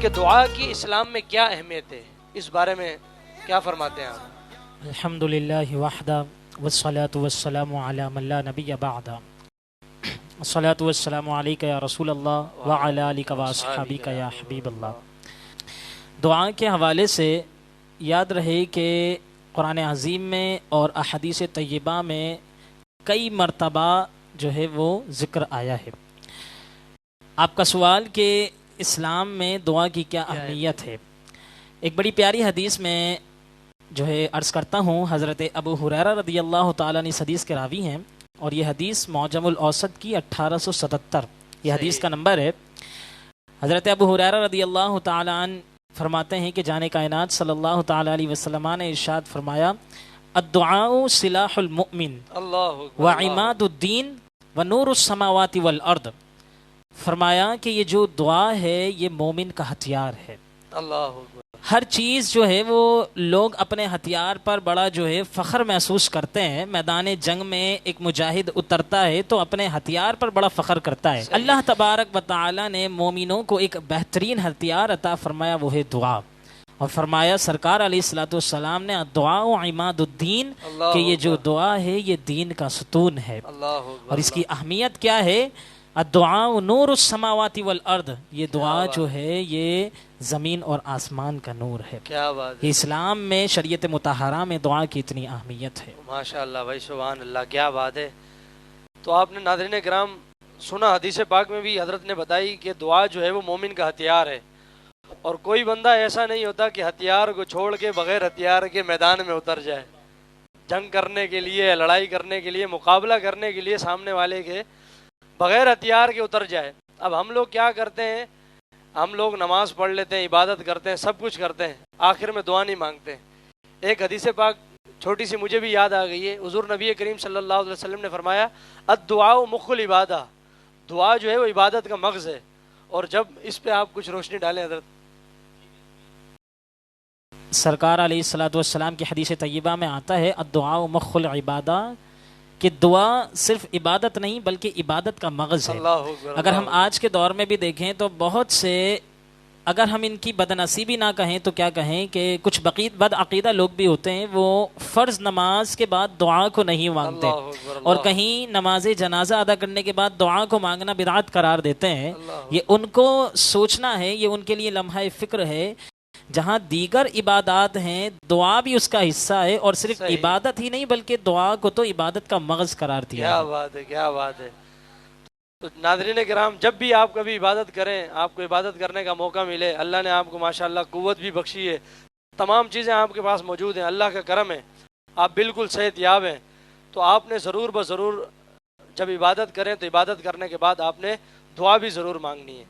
کہ دعا کی اسلام میں کیا اہمیت ہے، اس بارے میں کیا فرماتے ہیں آپ؟ الحمدللہ وحدہ والصلاة والسلام علی من لا نبی بعدہ، الصلاة والسلام علیک یا رسول اللہ وعلی آلک واصحابک یا حبیب اللہ۔ دعا کے حوالے سے یاد رہے کہ قرآن عظیم میں اور احادیث طیبہ میں کئی مرتبہ جو ہے وہ ذکر آیا ہے۔ آپ کا سوال کہ اسلام میں دعا کی کیا اہمیت ہے، ایک بڑی پیاری حدیث میں جو ہے عرض کرتا ہوں۔ حضرت ابو ہریرہ رضی اللہ تعالیٰ عنہ اس حدیث کے راوی ہیں، اور یہ حدیث معجم الاوسط کی 1877 یہ حدیث کا نمبر ہے۔ حضرت ابو ہریرہ رضی اللہ تعالیٰ عنہ فرماتے ہیں کہ جان کائنات صلی اللہ تعالیٰ علیہ وسلم نے ارشاد فرمایا، الدعاء سلاح المؤمن وعماد الدین ونور السماوات والارض۔ فرمایا کہ یہ جو دعا ہے یہ مومن کا ہتھیار ہے۔ اللہ ہر چیز جو ہے وہ لوگ اپنے ہتھیار پر بڑا جو ہے فخر محسوس کرتے ہیں۔ میدان جنگ میں ایک مجاہد اترتا ہے تو اپنے ہتھیار پر بڑا فخر کرتا ہے۔ اللہ تبارک و تعالی نے مومنوں کو ایک بہترین ہتھیار عطا فرمایا، وہ ہے دعا، اور فرمایا سرکار علیہ الصلوۃ والسلام نے دعا عماد الدین، کہ یہ جو دعا ہے یہ دین کا ستون ہے۔ اور اس کی اہمیت کیا ہے؟ الدعاء نور السماوات والارض، یہ دعا جو ہے یہ زمین اور آسمان کا نور ہے۔ کیا بات ہے، اسلام میں شریعت مطہرہ میں دعا کی اتنی اہمیت ہے۔ ماشاء اللہ بھائی، سبحان اللہ، کیا بات ہے۔ تو آپ نے ناظرین کرام سنا، حدیث پاک میں بھی حضرت نے بتائی کہ دعا جو ہے وہ مومن کا ہتھیار ہے، اور کوئی بندہ ایسا نہیں ہوتا کہ ہتھیار کو چھوڑ کے بغیر ہتھیار کے میدان میں اتر جائے، جنگ کرنے کے لیے، لڑائی کرنے کے لیے، مقابلہ کرنے کے لیے سامنے والے کے بغیر ہتھیار کے اتر جائے۔ اب ہم لوگ کیا کرتے ہیں؟ ہم لوگ نماز پڑھ لیتے ہیں، عبادت کرتے ہیں، سب کچھ کرتے ہیں، آخر میں دعا نہیں مانگتے۔ ایک حدیث پاک چھوٹی سی مجھے بھی یاد آ گئی ہے۔ حضور نبی کریم صلی اللہ علیہ وسلم نے فرمایا، الدعاء مخ العبادہ، دعا جو ہے وہ عبادت کا مغز ہے۔ اور جب اس پہ آپ کچھ روشنی ڈالیں حضرت۔ سرکار علیہ الصلوۃ والسلام کی حدیث طیبہ میں آتا ہے، الدعاء مخ العبادہ، کہ دعا صرف عبادت نہیں بلکہ عبادت کا مغز ہے۔ اگر ہم آج کے دور میں بھی دیکھیں تو بہت سے، اگر ہم ان کی بدنصیبی نہ کہیں تو کیا کہیں، کہ کچھ بد عقیدہ لوگ بھی ہوتے ہیں، وہ فرض نماز کے بعد دعا کو نہیں مانگتے، اور کہیں نماز جنازہ ادا کرنے کے بعد دعا کو مانگنا بدعت قرار دیتے ہیں۔ یہ ان کو سوچنا ہے، یہ ان کے لیے لمحہ فکر ہے، جہاں دیگر عبادات ہیں دعا بھی اس کا حصہ ہے، اور صرف عبادت ہی نہیں بلکہ دعا کو تو عبادت کا مغز قرار دیا۔ کیا بات ہے، کیا بات ہے۔ تو ناظرین کرام، جب بھی آپ کبھی عبادت کریں، آپ کو عبادت کرنے کا موقع ملے، اللہ نے آپ کو ماشاءاللہ قوت بھی بخشی ہے، تمام چیزیں آپ کے پاس موجود ہیں، اللہ کا کرم ہے، آپ بالکل صحت یاب ہیں، تو آپ نے ضرور بضرور جب عبادت کریں تو عبادت کرنے کے بعد آپ نے دعا بھی ضرور مانگنی ہے۔